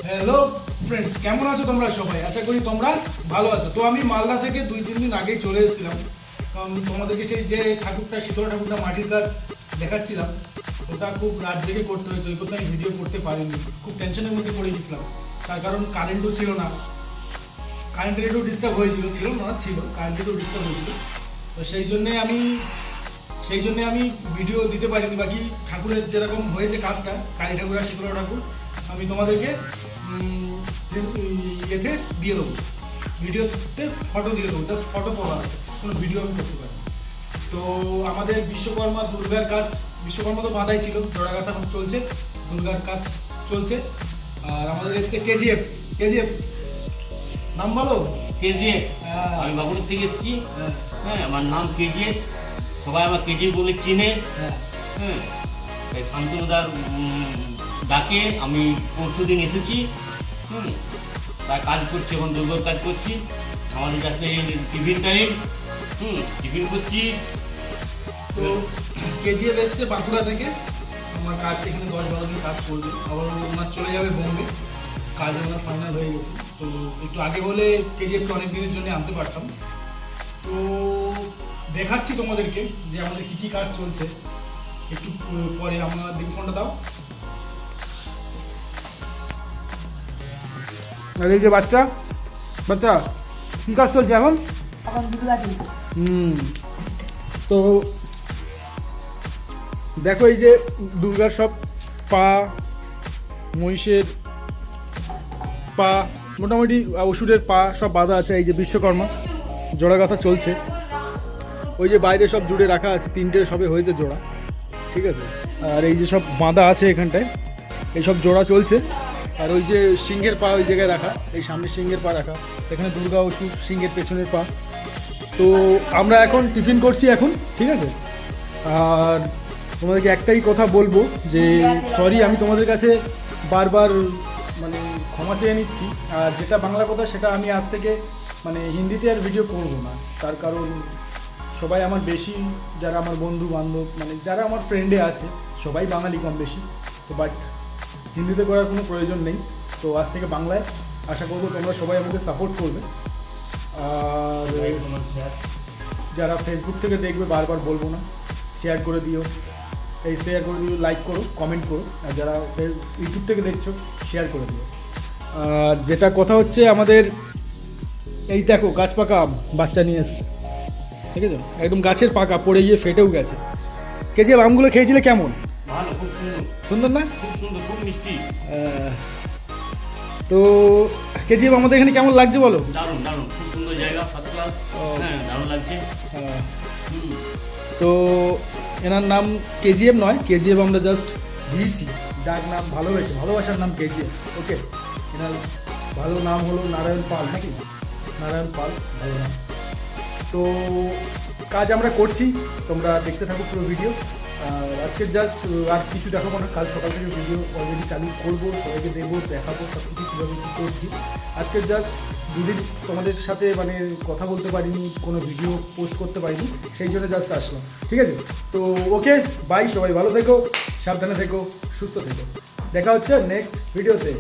Hello friends, কেমন আছো তোমরা সবাই? আশা করি তোমরা ভালো আছো। তো আমি মালদা থেকে 2-3 দিন আগেই চলে এসেছিলাম। তোমাদেরকে সেই যে ঠাকুরটা, শীতলা ঠাকুরটা মাটির কাজ দেখাচ্ছিলাম, ওটা খুব রাত জেগে করতে হয়েছে। ওই কথা আমি ভিডিও করতে পারিনি, খুব টেনশনের মধ্যে পড়ে গেছিলাম। তার কারণ কারেন্টও ছিল না, কারেন্টের একটু ডিস্টার্ব হয়েছিল, কারেন্টের একটু ডিস্টার্ব হয়েছিল। তো সেই জন্যে আমি ভিডিও দিতে পারিনি। বাকি ঠাকুরের যেরকম হয়েছে কাজটা, কালী ঠাকুর আর শীতলা ঠাকুর, আমি তোমাদেরকে ইয়েতে দিয়ে দেবো, ভিডিওতে ফটো দিয়ে দেবো। জাস্ট ফটো তোলা আছে, কোনো ভিডিও আমি করতে পারি। তো আমাদের বিশ্বকর্মা দুর্গার কাজ, বিশ্বকর্মা তো বাঁধাই ছিল, জোড়াগাথা চলছে, দুর্গার কাজ চলছে। আর আমাদের এসছে কেজিএফ নাম বলো। কেজিএফ, আমি বাবুর থেকে এসেছি। হ্যাঁ, আমার নাম কেজিএফ, সবাই আমার কেজিএফ বলে চিনে। হ্যাঁ, শান্তনুদার ডাকে আমি পরশুদিন এসেছি। তাই কাজ করছি, এখন দুর্গার কাজ করছি। আমাদের কাছে টিফিন টাইম, টিফিন করছি। তো কেজিএফ এসছে বাঁকুড়া থেকে, আমার কাজ এখানে 10-12 দিন কাজ করবে, আবার ওনার চলে যাবে বোম্বে, কাজ ওনার ফাইনাল হয়ে গেছে। তো একটু আগে বলে কেজিএফকে অনেক দিনের জন্য আনতে পারতাম। তো দেখাচ্ছি তোমাদেরকে যে আমাদের কী কী কাজ চলছে। একটু পরে আমার দিকে ফোনটা দাও। আর এই যে বাচ্চা কী কাজ চলছে এখন? তো দেখো, এই যে দুর্গার সব পা, মহিষের পা, মোটামুটি অসুরের পা সব বাঁধা আছে। এই যে বিশ্বকর্মা জোড়াগাথা চলছে। ওই যে বাইরে সব জুড়ে রাখা আছে, 3টে সবে হয়েছে জোড়া, ঠিক আছে। আর এই যে সব বাঁধা আছে এখানটায়, এই সব জোড়া চলছে। আর ওই যে সিংহের পা ওই জায়গায় রাখা, এই সামনে সিংহের পা রাখা, এখানে দুর্গা অসুর, সিংহের পেছনের পা। তো আমরা এখন টিফিন করছি এখন, ঠিক আছে। আর তোমাদেরকে একটাই কথা বলবো যে সরি, আমি তোমাদের কাছে বারবার মানে ক্ষমা চেয়ে নিচ্ছি। আর যেটা বাংলা কথা সেটা আমি আজ থেকে মানে হিন্দিতে আর ভিডিও করব না। তার কারণ সবাই আমার বেশি, যারা আমার বন্ধু বান্ধব, মানে যারা আমার ফ্রেন্ডে আছে, সবাই বাঙালি কম বেশি। তো বাট হিন্দিতে করার কোনো প্রয়োজন নেই। তো আজ থেকে বাংলায়, আশা করবো তোমরা সবাই আমাকে সাপোর্ট করবে। আর যারা ফেসবুক থেকে দেখবে, বারবার বলবো না, শেয়ার করে দিও, লাইক করো, কমেন্ট করো। আর যারা ইউটিউব থেকে দেখছো, শেয়ার করে দিও। আর যেটা কথা হচ্ছে, আমাদের এই দেখো গাছ পাকা আম বাচ্চা নিয়ে এসছে, ঠিক আছে, একদম গাছের পাকা, পড়ে গিয়ে ফেটেও গেছে। কেজিএফ আমগুলো খেয়েছিলে কেমন? ভালো, খুব সুন্দর। সুন্দর না? খুব সুন্দর, খুব মিষ্টি। তো কেজিএফ আমাদের এখানে কেমন লাগছে বলো? দারুণ দারুণ, খুব সুন্দর জায়গা, ফার্স্ট ক্লাস। হ্যাঁ, দারুণ লাগছে। তো এনার নাম কেজিএফ নয়, কেজিএফ আমরা জাস্ট দিয়েছি ডাক নাম, ভালোবাসার নাম কেজিএফ। ওকে, এনার ভালো নাম হলো নারায়ণ পাল, নাকি নারায়ণ পাল, ভালো নাম। তো কাজ আমরা করছি, তোমরা দেখতে থাকো পুরো ভিডিও। আর আজকে জাস্ট আর কিছু দেখাবো না, কাল সকাল থেকে ভিডিও অলরেডি চালু করবো, সবাইকে দেবো, দেখাবো সব কিছু কীভাবে কী করছি। আজকে জাস্ট দুদিন তোমাদের সাথে মানে কথা বলতে পারিনি, কোনো ভিডিও পোস্ট করতে পারিনি, সেই জন্য জাস্ট আসলাম, ঠিক আছে। তো ওকে, বাই, সবাই ভালো থেকো, সাবধানে থেকো, সুস্থ থেকো, দেখা হচ্ছে নেক্সট ভিডিওতে।